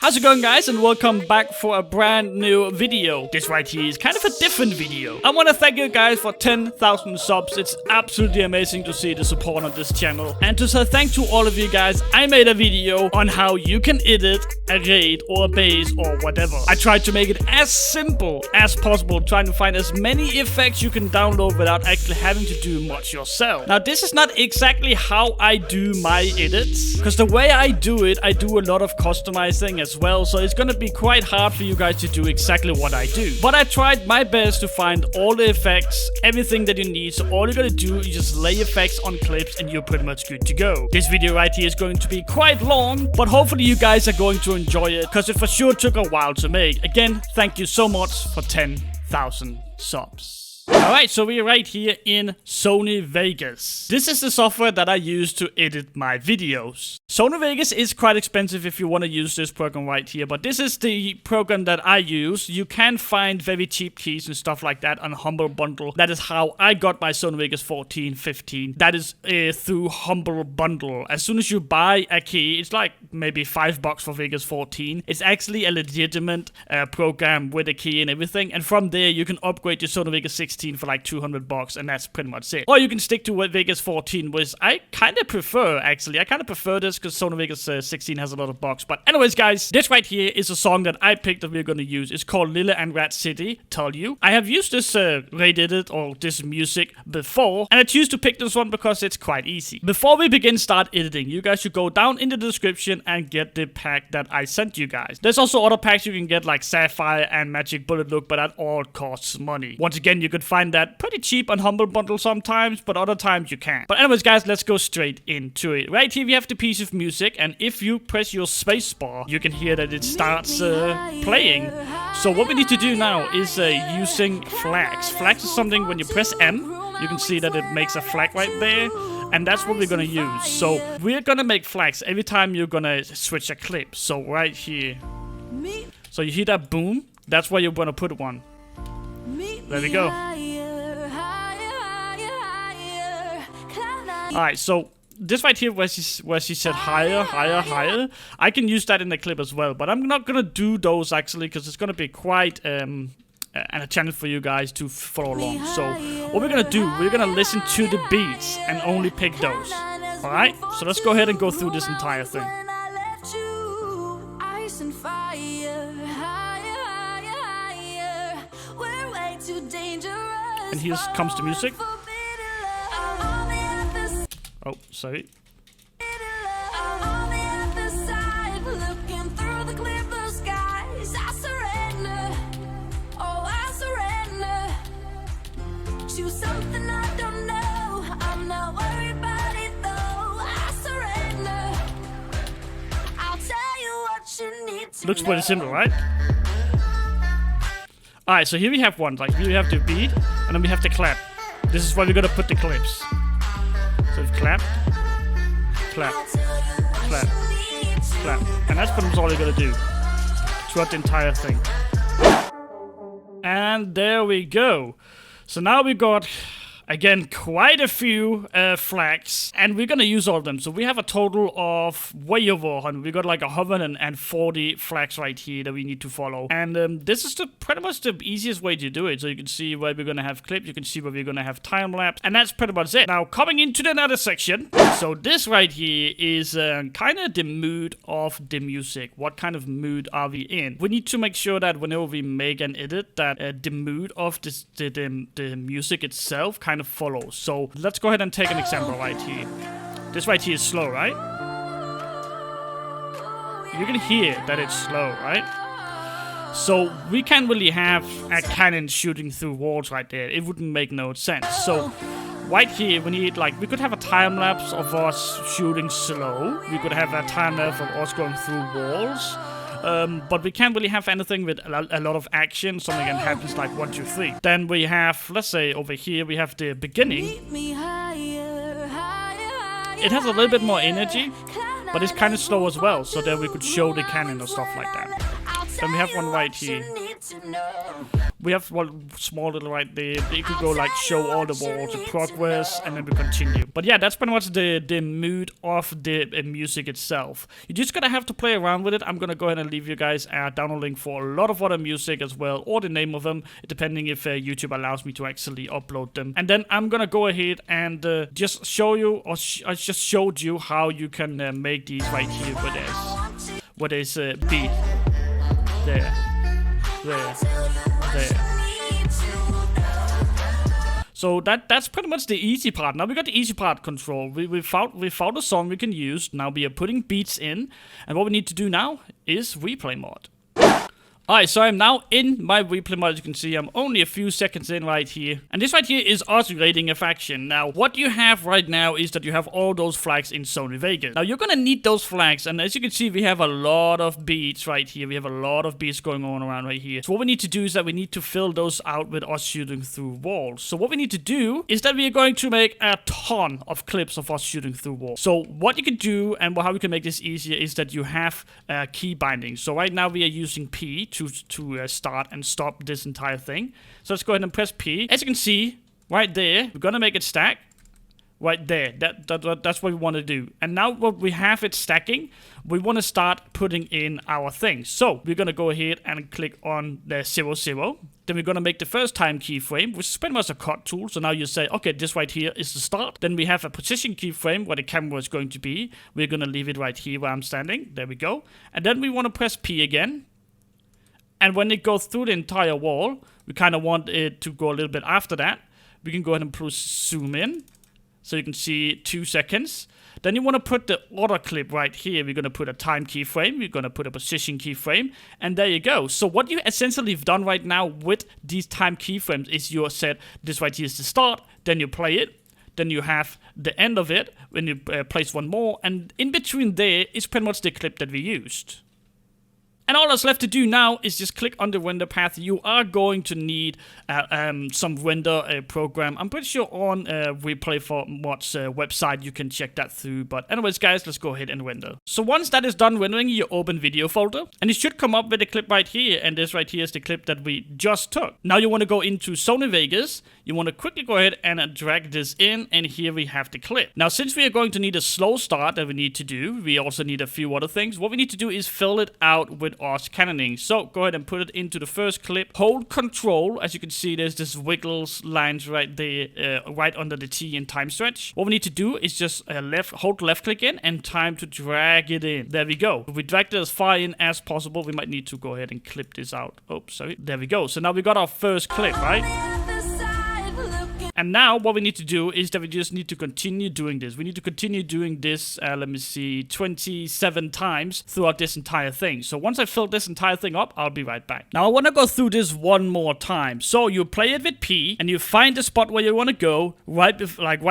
How's it going, guys, and welcome back for a brand new video. This right here is kind of a different video. I want to thank you guys for 10,000 subs. It's absolutely amazing to see the support on this channel. And to say thank to all of you guys, I made a video on how you can edit a raid or a base or whatever. I tried to make it as simple as possible, trying to find as many effects you can download without actually having to do much yourself. Now, this is not exactly how I do my edits, because the way I do it, I do a lot of customizing as well, so it's gonna be quite hard for you guys to do exactly what I do. But I tried my best to find all the effects, everything that you need, so all you gotta do is just lay effects on clips and you're pretty much good to go. This video right here is going to be quite long, but hopefully you guys are going to enjoy it, because it for sure took a while to make. Again, thank you so much for 10,000 subs. Alright, so we're right here in Sony Vegas. This is the software that I use to edit my videos. Sony Vegas is quite expensive if you want to use this program right here, but this is the program that I use. You can find very cheap keys and stuff like that on Humble Bundle. That is how I got my Sony Vegas 14, 15. That is through Humble Bundle. As soon as you buy a key, it's like maybe $5 for Vegas 14. It's actually a legitimate program with a key and everything, and from there you can upgrade your Sony Vegas 16 for like $200, and that's pretty much it. Or you can stick to Vegas 14, which I kind of prefer, actually. I kind of prefer this because Sony Vegas 16 has a lot of bugs. But anyways, guys, this right here is a song that I picked that we're going to use. It's called Lila and Rat City, tell you. I have used this raid edit or this music before, and I choose to pick this one because it's quite easy. Before we start editing, you guys should go down in the description and get the pack that I sent you guys. There's also other packs you can get like Sapphire and Magic Bullet Look, but that all costs money. Once again, you could find that pretty cheap on Humble Bundle sometimes, but other times you can't. But anyways, guys, let's go straight into it. Right here we have the piece of music, and if you press your space bar, you can hear that it starts playing. So what we need to do now is using flags. Flags is something when you press M, you can see that it makes a flag right there, and that's what we're gonna use. So we're gonna make flags every time you're gonna switch a clip. So right here, so you hear that boom, that's where you're gonna put one. There we go. Alright, so this right here where she said higher, higher, higher, I can use that in the clip as well, but I'm not gonna do those actually because it's gonna be quite a challenge for you guys to follow along. So what we're gonna do, we're gonna listen to the beats and only pick those. Alright, so let's go ahead and go through this entire thing. And here comes the music. Oh, sorry. Looks pretty simple, right? Alright, so here we have one. Like, here we have the beat, and then we have the clap. This is where we're gonna put the clips. So clap, clap, clap, clap. And that's pretty much all you're gonna do throughout the entire thing. And there we go. So now we got, again, quite a few flags, and we're gonna use all of them. So we have a total of way over 100. We got like 140 flags right here that we need to follow. And this is pretty much the easiest way to do it. So you can see where we're gonna have clips, you can see where we're gonna have time lapse, and that's pretty much it. Now coming into the another section. So this right here is kind of the mood of the music. What kind of mood are we in? We need to make sure that whenever we make an edit, that the mood of the music itself kind of follows. So let's go ahead and take an example right here. This right here is slow, right? You can hear that it's slow, right? So we can't really have a cannon shooting through walls right there. It wouldn't make no sense. So right here we need, like, we could have a time lapse of us shooting slow. We could have a time lapse of us going through walls. But we can't really have anything with a lot of action, something that happens like 1, 2, 3. Then we have, let's say over here, we have the beginning. It has a little bit more energy, but it's kind of slow as well, so that we could show the cannon or stuff like that. Then we have one right here. We have one small little right there. You could go like show all the walls, progress, and then we continue. But yeah, that's pretty much the mood of the music itself. You just gonna have to play around with it. I'm gonna go ahead and leave you guys a download link for a lot of other music as well, or the name of them, depending if YouTube allows me to actually upload them. And then I'm gonna go ahead and just show you, or I just showed you how you can make these right here where there's beat. There. So that's pretty much the easy part. Now we got the easy part control. We found a song we can use. Now we are putting beats in, and what we need to do now is replay mode. Alright, so I'm now in my replay mode. As you can see, I'm only a few seconds in right here. And this right here is us raiding a faction. Now, what you have right now is that you have all those flags in Sony Vegas. Now, you're gonna need those flags. And as you can see, we have a lot of beats right here. We have a lot of beats going on around right here. So what we need to do is that we need to fill those out with us shooting through walls. So what we need to do is that we are going to make a ton of clips of us shooting through walls. So what you can do, and how we can make this easier, is that you have key bindings. So right now we are using P to start and stop this entire thing. So let's go ahead and press P. As you can see, right there, we're gonna make it stack. Right there, that's what we want to do. And now what we have it stacking, we want to start putting in our things. So we're gonna go ahead and click on the 00. Then we're gonna make the first time keyframe, which is pretty much a cut tool. So now you say, okay, this right here is the start. Then we have a position keyframe where the camera is going to be. We're gonna leave it right here where I'm standing. There we go. And then we want to press P again. And when it goes through the entire wall, we kind of want it to go a little bit after that. We can go ahead and push zoom in, so you can see 2 seconds. Then you want to put the other clip right here. We're going to put a time keyframe. We're going to put a position keyframe. And there you go. So what you essentially have done right now with these time keyframes is you said, this right here is the start. Then you play it. Then you have the end of it when you place one more. And in between there is pretty much the clip that we used. And all that's left to do now is just click on the render path. You are going to need some render program. I'm pretty sure on Replay for Mods website you can check that through. But anyways, guys, let's go ahead and render. So once that is done rendering, you open video folder. And it should come up with a clip right here. And this right here is the clip that we just took. Now you want to go into Sony Vegas. You want to quickly go ahead and drag this in. And here we have the clip. Now, since we are going to need a slow start that we need to do, we also need a few other things. What we need to do is fill it out with us cannoning. So go ahead and put it into the first clip. Hold control. As you can see, there's this wiggles lines right there, right under the T in time stretch. What we need to do is just hold left click in and time to drag it in. There we go. If we drag it as far in as possible, we might need to go ahead and clip this out. Oh, sorry. There we go. So now we got our first clip, right? And now what we need to do is that we just need to continue doing this. We need to continue doing this, let me see, 27 times throughout this entire thing. So once I fill this entire thing up, I'll be right back. Now I want to go through this one more time. So you play it with P and you find the spot where you want to go right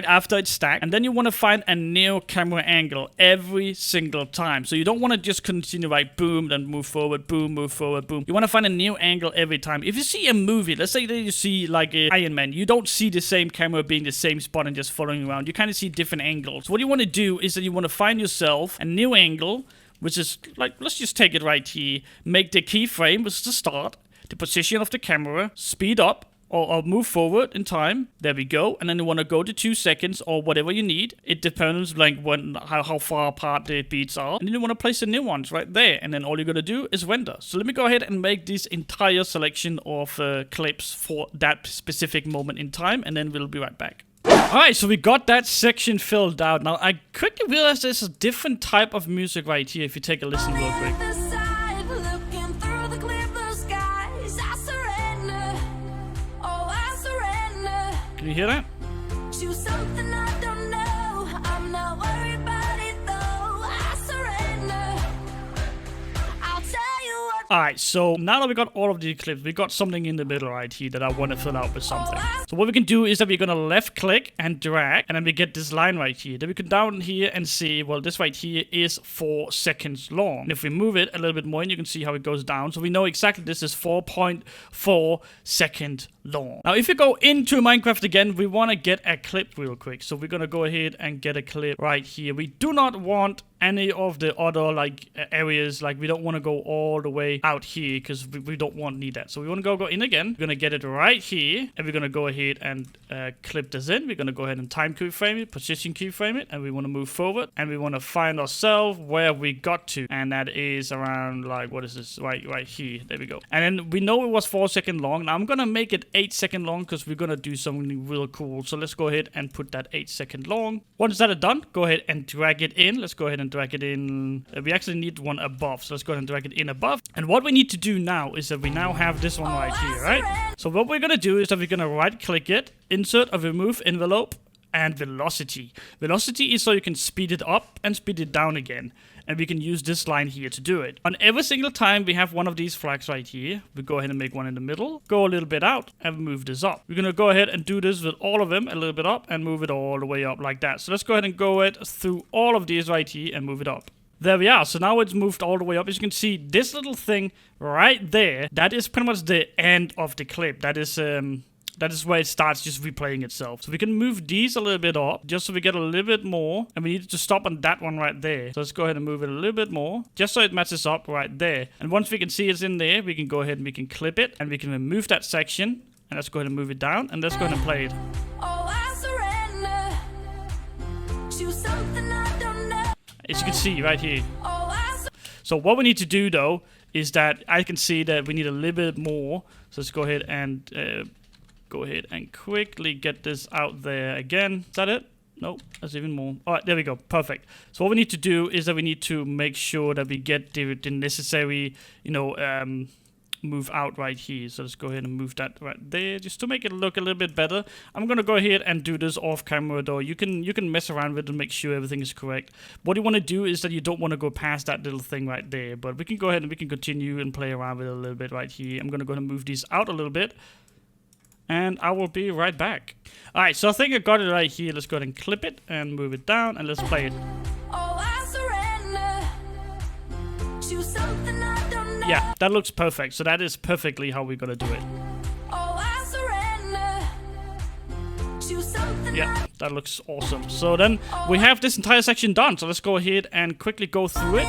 after it's stacked. And then you want to find a new camera angle every single time. So you don't want to just continue like boom, then move forward, boom, move forward, boom. You want to find a new angle every time. If you see a movie, let's say that you see like M.I.M.E, you don't see the same camera being the same spot and just following around. You kind of see different angles. What you want to do is that you want to find yourself a new angle, which is like, let's just take it right here. Make the keyframe, which is the start, the position of the camera, speed up, or move forward in time. There we go. And then you want to go to 2 seconds or whatever you need. It depends like how far apart the beats are. And then you want to place the new ones right there. And then all you're going to do is render. So let me go ahead and make this entire selection of clips for that specific moment in time. And then we'll be right back. Alright, so we got that section filled out. Now I quickly realized there's a different type of music right here if you take a listen real quick. Can you hear that? Alright, so now that we got all of these clips, we got something in the middle right here that I want to fill out with something. So what we can do is that we're going to left click and drag, and then we get this line right here. Then we can down here and see, well, this right here is 4 seconds long. And if we move it a little bit more, and you can see how it goes down. So we know exactly this is 4.4 seconds long. Now, if you go into Minecraft again, we want to get a clip real quick. So we're going to go ahead and get a clip right here. We do not want any of the other like areas. Like we don't want to go all the way out here because we don't need that. So we want to go in again. We're gonna get it right here, and we're gonna go ahead and clip this in. We're gonna go ahead and time keyframe it, position keyframe it, and we want to move forward, and we want to find ourselves where we got to, and that is around like, what is this, right here. There we go. And then we know it was 4 seconds long. Now I'm gonna make it 8 seconds long because we're gonna do something real cool. So let's go ahead and put that 8 seconds long. Once that is done, go ahead and drag it in. Let's go ahead and drag it in. We actually need one above, so let's go ahead and drag it in above. And what we need to do now is that we now have this one right here, right? So what we're gonna do is that we're gonna right click it, insert or remove envelope, and velocity. Velocity is so you can speed it up and speed it down again. And we can use this line here to do it. On every single time we have one of these flags right here, we go ahead and make one in the middle, go a little bit out, and move this up. We're gonna go ahead and do this with all of them, a little bit up, and move it all the way up like that. So let's go ahead and go it through all of these right here and move it up. There we are. So now it's moved all the way up. As you can see, this little thing right there, that is pretty much the end of the clip. That is where it starts just replaying itself. So we can move these a little bit up, just so we get a little bit more. And we need to stop on that one right there. So let's go ahead and move it a little bit more, just so it matches up right there. And once we can see it's in there, we can go ahead and we can clip it. And we can remove that section. And let's go ahead and move it down. And let's go ahead and play it. As you can see right here. So what we need to do though, is that I can see that we need a little bit more. So let's go ahead and quickly get this out there again. Is that it? Nope, that's even more. All right, there we go. Perfect. So what we need to do is that we need to make sure that we get the necessary, move out right here. So let's go ahead and move that right there, just to make it look a little bit better. I'm gonna go ahead and do this off camera though. You can mess around with it and make sure everything is correct. What you want to do is that you don't want to go past that little thing right there, but we can go ahead and we can continue and play around with it a little bit right here. I'm gonna go ahead and move these out a little bit, and I will be right back. All right, so I think I got it right here. Let's go ahead and clip it and move it down, and let's play it. Yeah, that looks perfect. So that is perfectly how we're gonna do it. Yeah, that looks awesome. So then we have this entire section done. So let's go ahead and quickly go through it.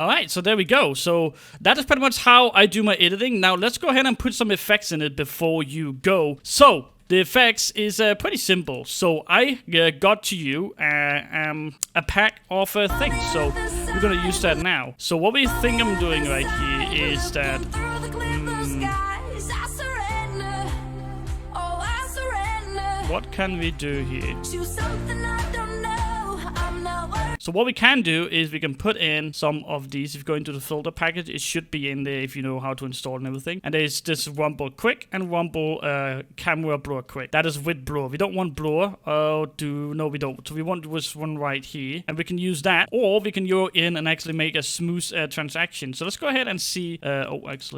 Alright, so there we go. So that is pretty much how I do my editing. Now let's go ahead and put some effects in it before you go. So the effects is pretty simple. So I got to you a pack of things. So we're gonna use that now. So what we think I'm doing right here is that what can we do here? So what we can do is we can put in some of these. If you go into the filter package, it should be in there if you know how to install and everything. And there's this rumble quick and rumble camera blur quick. That is with blur. We don't want blur. No, we don't. So we want this one right here, and we can use that, or we can go in and actually make a smooth transaction. So let's go ahead and see. Let's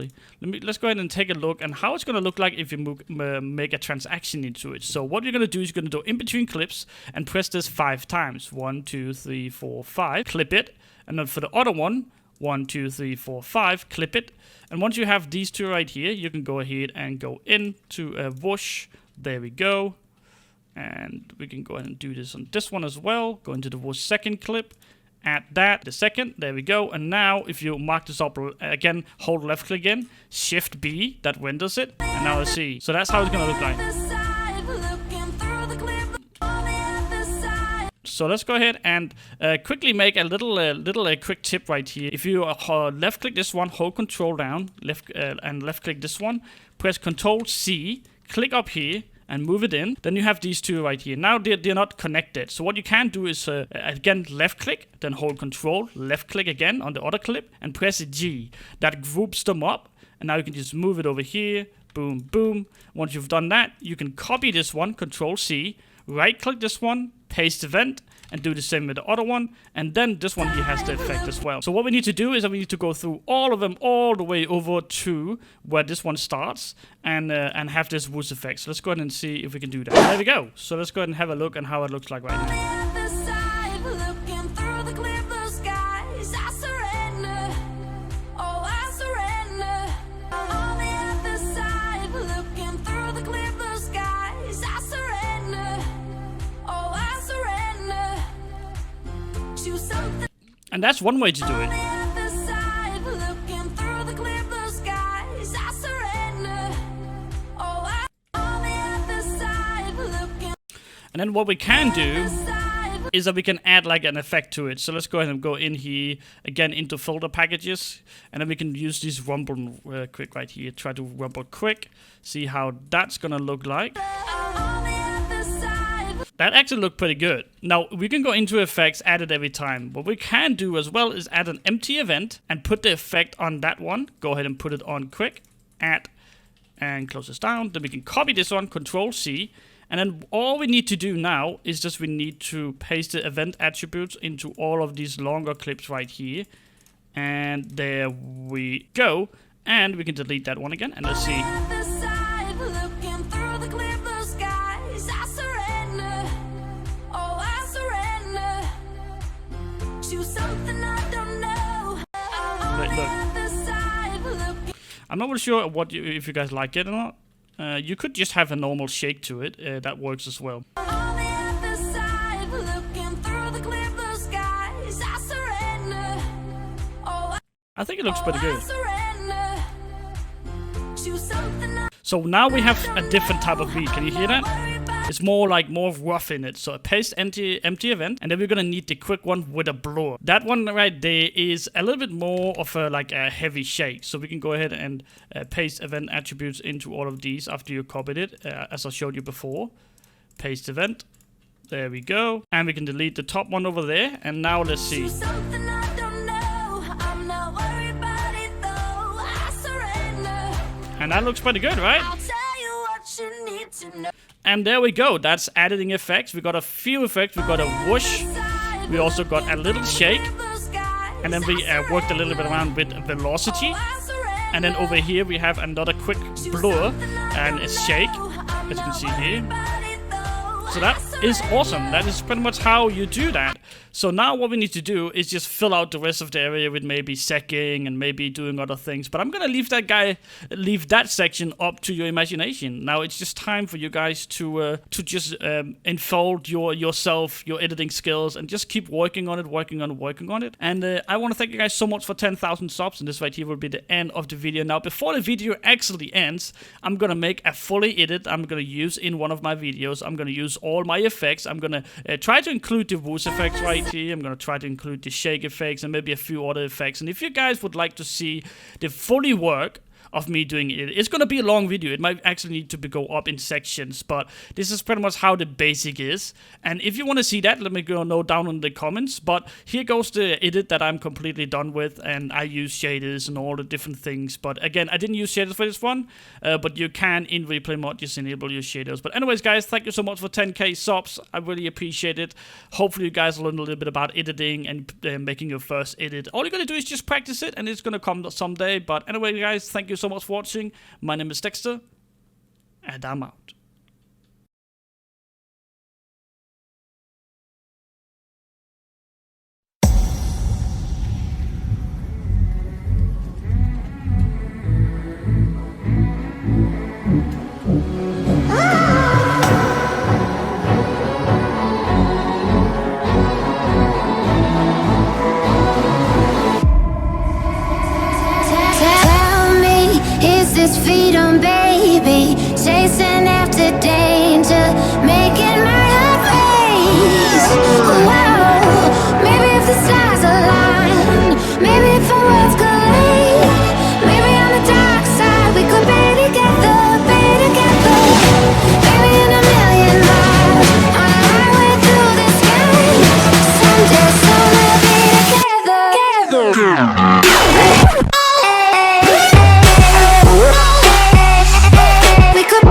go ahead and take a look and how it's gonna look like if you make a transaction into it. So what you're gonna do is you're gonna do in between clips and press this 5 times. 1, 2, 3, 4, 5. Clip it, and then for the other one, 1, 2, 3, 4, 5. Clip it, and once you have these two right here, you can go ahead and go into a whoosh. There we go, and we can go ahead and do this on this one as well. Go into the whoosh second clip. Add that, the second, there we go. And now if you mark this up again, hold left click again, shift B, that renders it, and now let's see. So that's how it's gonna look like. So let's go ahead and quickly make a little quick tip right here. If you left click this one, hold control down, and left click this one, press control C, click up here, and move it in, then you have these two right here. Now they're not connected. So what you can do is, again, left click, then hold control, left click again on the other clip, and press G. That groups them up, and now you can just move it over here, boom, boom. Once you've done that, you can copy this one, control C, right click this one, paste event, and do the same with the other one, and then this one here has the effect as well. So what we need to do is that we need to go through all of them all the way over to where this one starts, and have this whoosh effect. So let's go ahead and see if we can do that. There we go. So let's go ahead and have a look at how it looks like right now. And that's one way to do it. And then what we can do is that we can add like an effect to it. So let's go ahead and go in here again into folder packages, and then we can use this rumble quick right here. Try to rumble quick, see how that's gonna look like. That actually looked pretty good. Now we can go into effects, add it every time. What we can do as well is add an empty event and put the effect on that one. Go ahead and put it on quick, add, and close this down. Then we can copy this one, Control C. And then all we need to do now is just we need to paste the event attributes into all of these longer clips right here. And there we go. And we can delete that one again. And let's see. Wait, look. I'm not really sure if you guys like it or not. You could just have a normal shake to it. That works as well. I think it looks pretty good. So now we have a different type of beat. Can you hear that? It's more rough in it. So paste empty event, and then we're gonna need the quick one with a blur. That one right there is a little bit more of a heavy shake. So we can go ahead and paste event attributes into all of these after you copied it, as I showed you before. Paste event. There we go. And we can delete the top one over there. And now let's see. And that looks pretty good, right? And there we go. That's editing effects. We got a few effects. We got a whoosh. We also got a little shake. And then we worked a little bit around with velocity. And then over here we have another quick blur and a shake, as you can see here. So that is awesome. That is pretty much how you do that. So now what we need to do is just fill out the rest of the area with maybe secking and maybe doing other things. But I'm gonna leave that section up to your imagination. Now it's just time for you guys to just unfold yourself, your editing skills, and just keep working on it. And I want to thank you guys so much for 10,000 subs. And this right here will be the end of the video. Now before the video actually ends, I'm gonna make a fully edit. I'm gonna use in one of my videos. I'm gonna use all my effects. I'm gonna try to include the whoosh effects right here. I'm gonna try to include the shake effects and maybe a few other effects. And if you guys would like to see the fully work of me doing it, it's gonna be a long video. It might actually need to go up in sections, but this is pretty much how the basic is. And if you want to see that, let me know down in the comments. But here goes the edit that I'm completely done with, and I use shaders and all the different things. But again, I didn't use shaders for this one, but you can in replay mode just enable your shaders. But anyways, guys, thank you so much for 10k subs. I really appreciate it. Hopefully you guys learned a little bit about editing and making your first edit. All you're gonna do is just practice it, and it's gonna come someday. But anyway, guys, thank you so much for watching. My name is Dexter, and I'm out. This freedom, baby, chasing after danger, making my heart race. Whoa, maybe if the stars align, maybe if our worlds collide, maybe on the dark side we could be together, maybe in a million miles, on a highway through the sky, someday soon we'll be together. We could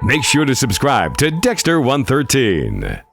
Make sure to subscribe to Dexter 113.